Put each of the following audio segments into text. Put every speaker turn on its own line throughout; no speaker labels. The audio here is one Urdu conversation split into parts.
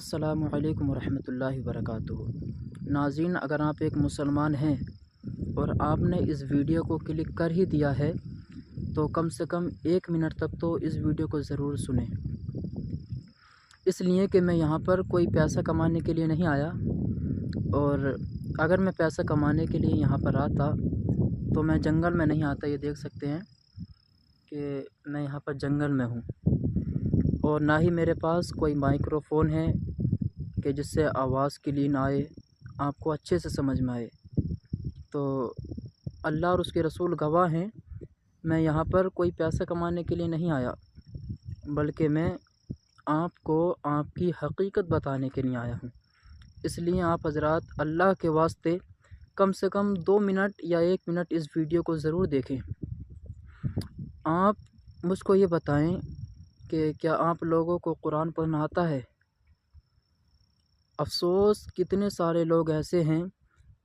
السلام علیکم ورحمۃ اللہ وبرکاتہ۔ ناظرین، اگر آپ ایک مسلمان ہیں اور آپ نے اس ویڈیو کو کلک کر ہی دیا ہے تو کم سے کم 1 منٹ تک تو اس ویڈیو کو ضرور سنیں، اس لیے کہ میں یہاں پر کوئی پیسہ کمانے کے لیے نہیں آیا، اور اگر میں پیسہ کمانے کے لیے یہاں پر آتا تو میں جنگل میں نہیں آتا۔ یہ دیکھ سکتے ہیں کہ میں یہاں پر جنگل میں ہوں، اور نہ ہی میرے پاس کوئی مائکرو فون ہے کہ جس سے آواز کلین آئے، آپ کو اچھے سے سمجھ میں آئے۔ تو اللہ اور اس کے رسول گواہ ہیں، میں یہاں پر کوئی پیسہ کمانے کے لیے نہیں آیا، بلکہ میں آپ کو آپ کی حقیقت بتانے کے لیے آیا ہوں۔ اس لیے آپ حضرات اللہ کے واسطے کم سے کم 2 منٹ یا 1 منٹ اس ویڈیو کو ضرور دیکھیں۔ آپ مجھ کو یہ بتائیں کہ کیا آپ لوگوں کو قرآن پڑھنا آتا ہے؟ افسوس، کتنے سارے لوگ ایسے ہیں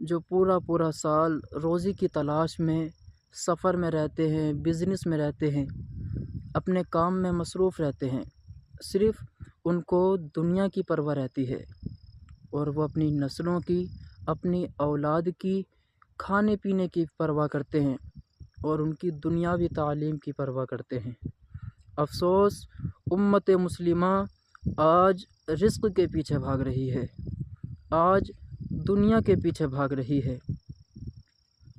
جو پورا سال روزی کی تلاش میں سفر میں رہتے ہیں، بزنس میں رہتے ہیں، اپنے کام میں مصروف رہتے ہیں، صرف ان کو دنیا کی پرواہ رہتی ہے، اور وہ اپنی نسلوں کی، اپنی اولاد کی کھانے پینے کی پرواہ کرتے ہیں، اور ان کی دنیاوی تعلیم کی پرواہ کرتے ہیں۔ افسوس، امت مسلمہ آج رزق کے پیچھے بھاگ رہی ہے، آج دنیا کے پیچھے بھاگ رہی ہے،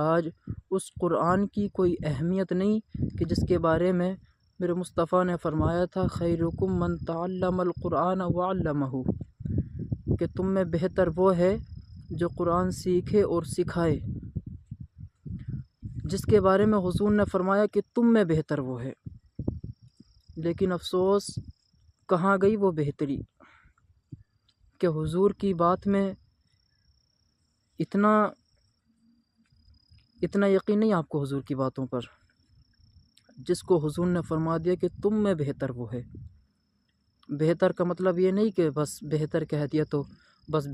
آج اس قرآن کی کوئی اہمیت نہیں کہ جس کے بارے میں میرے مصطفیٰ نے فرمایا تھا، خیرکم من تعلم القرآن وعلمہ، کہ تم میں بہتر وہ ہے جو قرآن سیکھے اور سکھائے، جس کے بارے میں حضور نے فرمایا کہ تم میں بہتر وہ ہے۔ لیکن افسوس، کہاں گئی وہ بہتری کہ حضور کی بات میں اتنا یقین نہیں آپ کو حضور کی باتوں پر، جس کو حضور نے فرما دیا کہ تم میں بہتر وہ ہے۔ بہتر کا مطلب یہ نہیں کہ بس بہتر کہہ دیا تو بس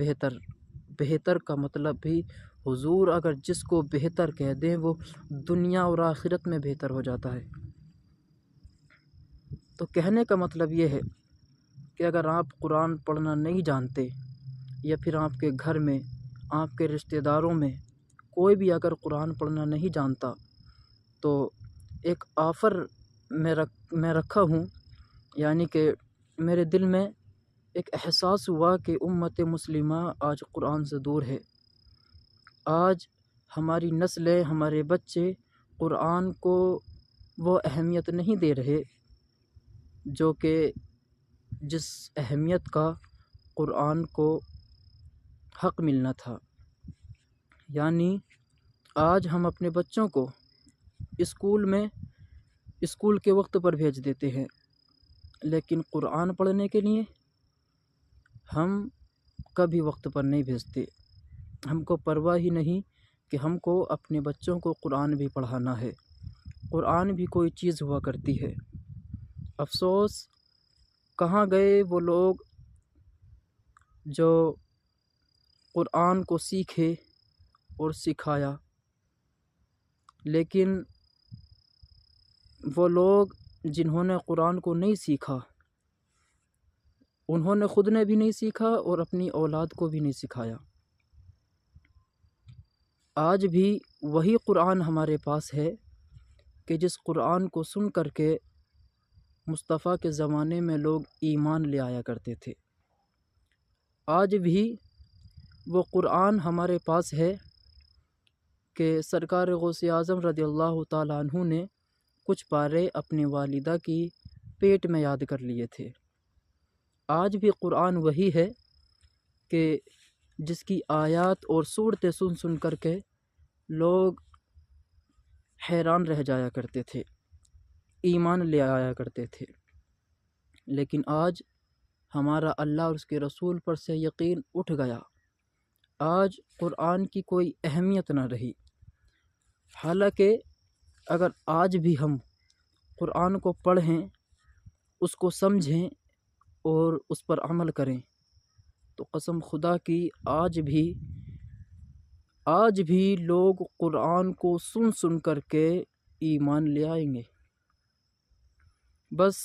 بہتر کا مطلب بھی حضور اگر جس کو بہتر کہہ دیں وہ دنیا اور آخرت میں بہتر ہو جاتا ہے۔ تو کہنے کا مطلب یہ ہے کہ اگر آپ قرآن پڑھنا نہیں جانتے، یا پھر آپ کے گھر میں، آپ کے رشتہ داروں میں کوئی بھی اگر قرآن پڑھنا نہیں جانتا، تو ایک آفر میں رکھا ہوں، یعنی کہ میرے دل میں ایک احساس ہوا کہ امت مسلمہ آج قرآن سے دور ہے۔ آج ہماری نسلیں، ہمارے بچے قرآن کو وہ اہمیت نہیں دے رہے جو کہ جس اہمیت کا قرآن کو حق ملنا تھا۔ یعنی آج ہم اپنے بچوں کو اسکول کے وقت پر بھیج دیتے ہیں، لیکن قرآن پڑھنے کے لیے ہم کبھی وقت پر نہیں بھیجتے۔ ہم کو پرواہ ہی نہیں کہ ہم کو اپنے بچوں کو قرآن بھی پڑھانا ہے، قرآن بھی کوئی چیز ہوا کرتی ہے۔ افسوس، کہاں گئے وہ لوگ جو قرآن کو سیکھے اور سکھایا؟ لیکن وہ لوگ جنہوں نے قرآن کو نہیں سیکھا، انہوں نے خود نے بھی نہیں سیکھا اور اپنی اولاد کو بھی نہیں سکھایا۔ آج بھی وہی قرآن ہمارے پاس ہے کہ جس قرآن کو سن کر کے مصطفیٰ کے زمانے میں لوگ ایمان لے آیا کرتے تھے۔ آج بھی وہ قرآن ہمارے پاس ہے کہ سرکار غوث اعظم رضی اللہ تعالیٰ عنہ نے کچھ پارے اپنی والدہ کی پیٹ میں یاد کر لیے تھے۔ آج بھی قرآن وہی ہے کہ جس کی آیات اور صورتیں سن کر کے لوگ حیران رہ جایا کرتے تھے، ایمان لے آیا کرتے تھے۔ لیکن آج ہمارا اللہ اور اس کے رسول پر سے یقین اٹھ گیا، آج قرآن کی کوئی اہمیت نہ رہی۔ حالانکہ اگر آج بھی ہم قرآن کو پڑھیں، اس کو سمجھیں اور اس پر عمل کریں تو قسم خدا کی آج بھی لوگ قرآن کو سن کر کے ایمان لے آئیں گے۔ بس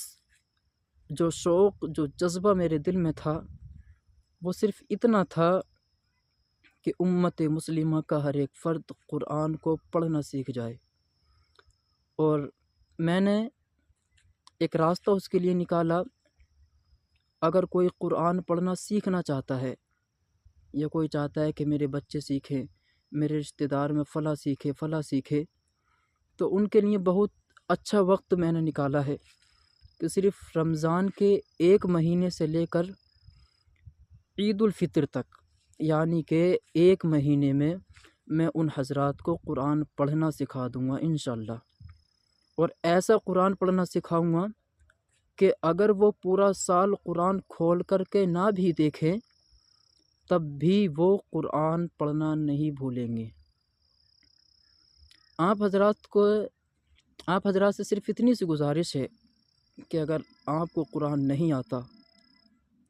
جو شوق، جو جذبہ میرے دل میں تھا وہ صرف اتنا تھا کہ امت مسلمہ کا ہر ایک فرد قرآن کو پڑھنا سیکھ جائے، اور میں نے ایک راستہ اس کے لیے نکالا۔ اگر کوئی قرآن پڑھنا سیکھنا چاہتا ہے، یا کوئی چاہتا ہے کہ میرے بچے سیکھیں، میرے رشتہ دار میں فلاں سیکھے، تو ان کے لیے بہت اچھا وقت میں نے نکالا ہے کہ صرف رمضان کے 1 مہینے سے لے کر عید الفطر تک، یعنی کہ 1 مہینے میں ان حضرات کو قرآن پڑھنا سکھا دوں گا انشاءاللہ، اور ایسا قرآن پڑھنا سکھاؤں گا کہ اگر وہ پورا سال قرآن کھول کر کے نہ بھی دیکھیں تب بھی وہ قرآن پڑھنا نہیں بھولیں گے۔ آپ حضرات سے صرف اتنی سی گزارش ہے کہ اگر آپ کو قرآن نہیں آتا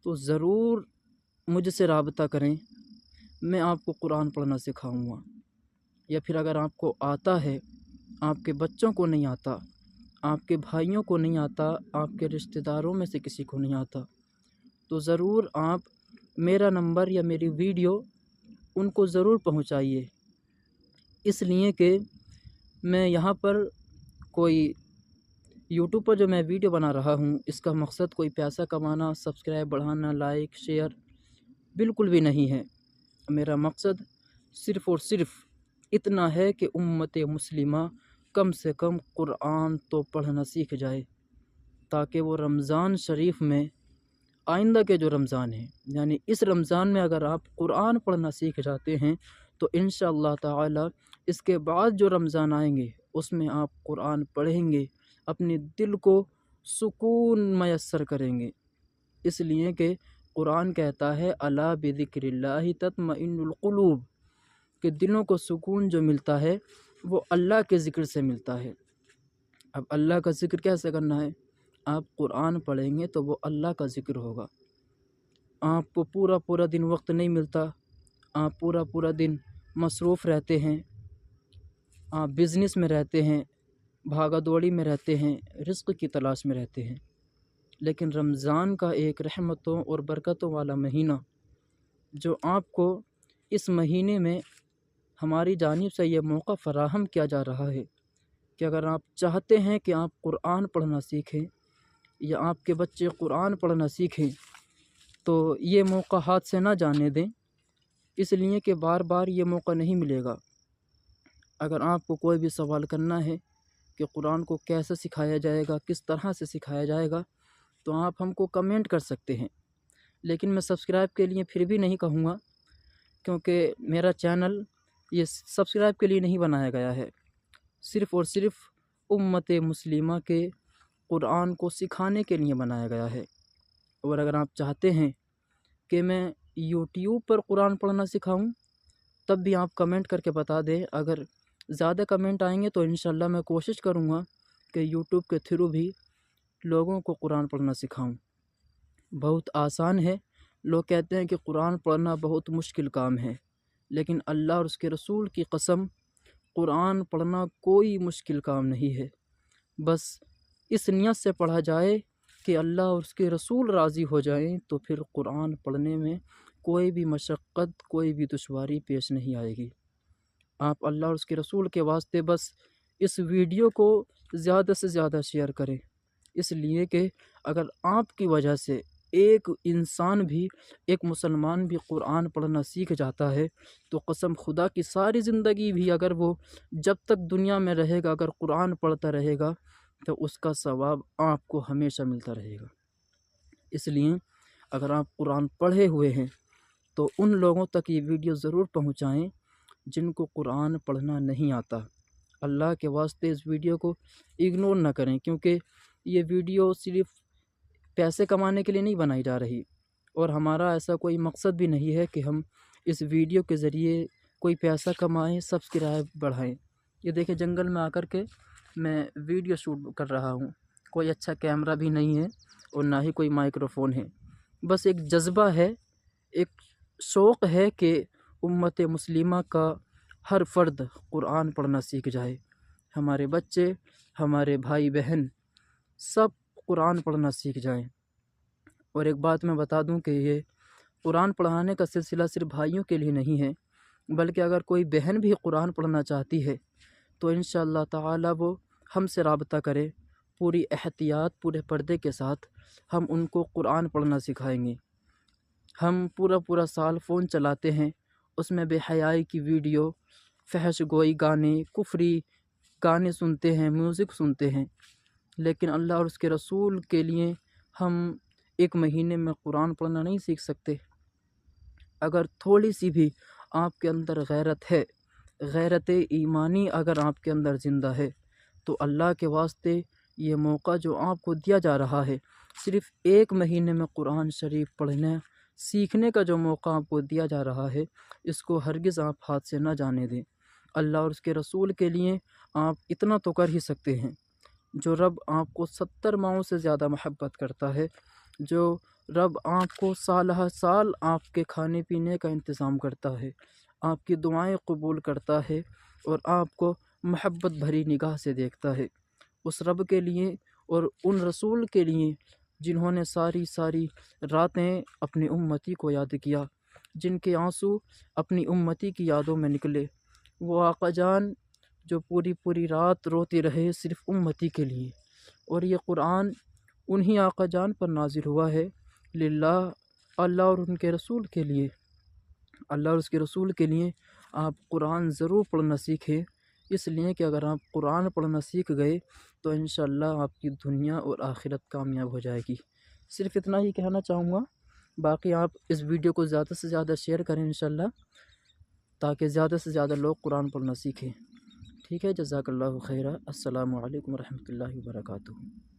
تو ضرور مجھ سے رابطہ کریں، میں آپ کو قرآن پڑھنا سکھاؤں گا۔ یا پھر اگر آپ کو آتا ہے، آپ کے بچوں کو نہیں آتا، آپ کے بھائیوں کو نہیں آتا، آپ کے رشتہ داروں میں سے کسی کو نہیں آتا، تو ضرور آپ میرا نمبر یا میری ویڈیو ان کو ضرور پہنچائیے، اس لیے کہ میں یہاں پر کوئی یوٹیوب پر جو میں ویڈیو بنا رہا ہوں، اس کا مقصد کوئی پیسہ کمانا، سبسکرائب بڑھانا، لائک شیئر بالکل بھی نہیں ہے۔ میرا مقصد صرف اور صرف اتنا ہے کہ امت مسلمہ کم سے کم قرآن تو پڑھنا سیکھ جائے، تاکہ وہ رمضان شریف میں، آئندہ کے جو رمضان ہیں، یعنی اس رمضان میں اگر آپ قرآن پڑھنا سیکھ جاتے ہیں تو انشاءاللہ تعالی اس کے بعد جو رمضان آئیں گے اس میں آپ قرآن پڑھیں گے، اپنے دل کو سکون میسر کریں گے، اس لیے کہ قرآن کہتا ہے الا بذکر اللہ تطمئن القلوب، کہ دلوں کو سکون جو ملتا ہے وہ اللہ کے ذکر سے ملتا ہے۔ اب اللہ کا ذکر کیسے کرنا ہے؟ آپ قرآن پڑھیں گے تو وہ اللہ کا ذکر ہوگا۔ آپ کو پورا دن وقت نہیں ملتا، آپ پورا دن مصروف رہتے ہیں، آپ بزنس میں رہتے ہیں، بھاگا دوڑی میں رہتے ہیں، رزق کی تلاش میں رہتے ہیں، لیکن رمضان کا ایک رحمتوں اور برکتوں والا مہینہ، جو آپ کو اس مہینے میں ہماری جانب سے یہ موقع فراہم کیا جا رہا ہے کہ اگر آپ چاہتے ہیں کہ آپ قرآن پڑھنا سیکھیں یا آپ کے بچے قرآن پڑھنا سیکھیں تو یہ موقع ہاتھ سے نہ جانے دیں، اس لیے کہ بار بار یہ موقع نہیں ملے گا۔ اگر آپ کو کوئی بھی سوال کرنا ہے کہ قرآن کو کیسے سکھایا جائے گا، کس طرح سے سکھایا جائے گا، تو آپ ہم کو کمنٹ کر سکتے ہیں، لیکن میں سبسکرائب کے لیے پھر بھی نہیں کہوں گا، کیونکہ میرا چینل یہ سبسکرائب کے لیے نہیں بنایا گیا ہے، صرف اور صرف امت مسلمہ کے قرآن کو سکھانے کے لیے بنایا گیا ہے۔ اور اگر آپ چاہتے ہیں کہ میں یوٹیوب پر قرآن پڑھنا سکھاؤں تب بھی آپ کمنٹ کر کے بتا دیں، اگر زیادہ کمنٹ آئیں گے تو انشاءاللہ میں کوشش کروں گا کہ یوٹیوب کے تھرو بھی لوگوں کو قرآن پڑھنا سکھاؤں۔ بہت آسان ہے، لوگ کہتے ہیں کہ قرآن پڑھنا بہت مشکل کام ہے، لیکن اللہ اور اس کے رسول کی قسم، قرآن پڑھنا کوئی مشکل کام نہیں ہے، بس اس نیت سے پڑھا جائے کہ اللہ اور اس کے رسول راضی ہو جائیں تو پھر قرآن پڑھنے میں کوئی بھی مشقت، کوئی بھی دشواری پیش نہیں آئے گی۔ آپ اللہ اور اس کے رسول کے واسطے بس اس ویڈیو کو زیادہ سے زیادہ شیئر کریں، اس لیے کہ اگر آپ کی وجہ سے ایک انسان بھی، ایک مسلمان بھی قرآن پڑھنا سیکھ جاتا ہے تو قسم خدا کی ساری زندگی بھی اگر وہ جب تک دنیا میں رہے گا اگر قرآن پڑھتا رہے گا تو اس کا ثواب آپ کو ہمیشہ ملتا رہے گا۔ اس لیے اگر آپ قرآن پڑھے ہوئے ہیں تو ان لوگوں تک یہ ویڈیو ضرور پہنچائیں جن کو قرآن پڑھنا نہیں آتا۔ اللہ کے واسطے اس ویڈیو کو اگنور نہ کریں، کیونکہ یہ ویڈیو صرف پیسے کمانے کے لیے نہیں بنائی جا رہی، اور ہمارا ایسا کوئی مقصد بھی نہیں ہے کہ ہم اس ویڈیو کے ذریعے کوئی پیسہ کمائیں، سبسکرائب بڑھائیں۔ یہ دیکھیں جنگل میں آ کر کے میں ویڈیو شوٹ کر رہا ہوں، کوئی اچھا کیمرہ بھی نہیں ہے اور نہ ہی کوئی مائکروفون ہے، بس ایک جذبہ ہے، ایک شوق ہے کہ امت مسلمہ کا ہر فرد قرآن پڑھنا سیکھ جائے، ہمارے بچے، ہمارے بھائی بہن سب قرآن پڑھنا سیکھ جائیں۔ اور ایک بات میں بتا دوں کہ یہ قرآن پڑھانے کا سلسلہ صرف بھائیوں کے لیے نہیں ہے، بلکہ اگر کوئی بہن بھی قرآن پڑھنا چاہتی ہے تو انشاءاللہ تعالی وہ ہم سے رابطہ کرے، پوری احتیاط پورے پردے کے ساتھ ہم ان کو قرآن پڑھنا سکھائیں گے۔ ہم پورا سال فون چلاتے ہیں، اس میں بے حیائی کی ویڈیو، فحش گوئی گانے، کفری گانے سنتے ہیں، میوزک سنتے ہیں، لیکن اللہ اور اس کے رسول کے لیے ہم ایک مہینے میں قرآن پڑھنا نہیں سیکھ سکتے؟ اگر تھوڑی سی بھی آپ کے اندر غیرت ہے، غیرت ایمانی اگر آپ کے اندر زندہ ہے، تو اللہ کے واسطے یہ موقع جو آپ کو دیا جا رہا ہے، صرف ایک مہینے میں قرآن شریف پڑھنے سیکھنے کا جو موقع آپ کو دیا جا رہا ہے، اس کو ہرگز آپ ہاتھ سے نہ جانے دیں۔ اللہ اور اس کے رسول کے لیے آپ اتنا تو کر ہی سکتے ہیں۔ جو رب آپ کو 70 ماؤں سے زیادہ محبت کرتا ہے، جو رب آپ کو سالہ سال آپ کے کھانے پینے کا انتظام کرتا ہے، آپ کی دعائیں قبول کرتا ہے اور آپ کو محبت بھری نگاہ سے دیکھتا ہے، اس رب کے لیے اور ان رسول کے لیے جنہوں نے ساری راتیں اپنی امتی کو یاد کیا، جن کے آنسو اپنی امتی کی یادوں میں نکلے، وہ آقا جان جو پوری رات روتے رہے صرف امتی کے لیے، اور یہ قرآن انہی آقا جان پر نازل ہوا ہے، للہ، اللہ اور ان کے رسول کے لیے۔ اللہ اور اس کے رسول کے لیے آپ قرآن ضرور پڑھنا سیکھیں، اس لیے کہ اگر آپ قرآن پڑھنا سیکھ گئے تو انشاءاللہ آپ کی دنیا اور آخرت کامیاب ہو جائے گی۔ صرف اتنا ہی کہنا چاہوں گا، باقی آپ اس ویڈیو کو زیادہ سے زیادہ شیئر کریں انشاءاللہ، تاکہ زیادہ سے زیادہ لوگ قرآن پڑھنا سیکھیں۔ ٹھیک ہے، جزاک اللہ خیرہ۔ السلام علیکم ورحمۃ اللہ وبرکاتہ۔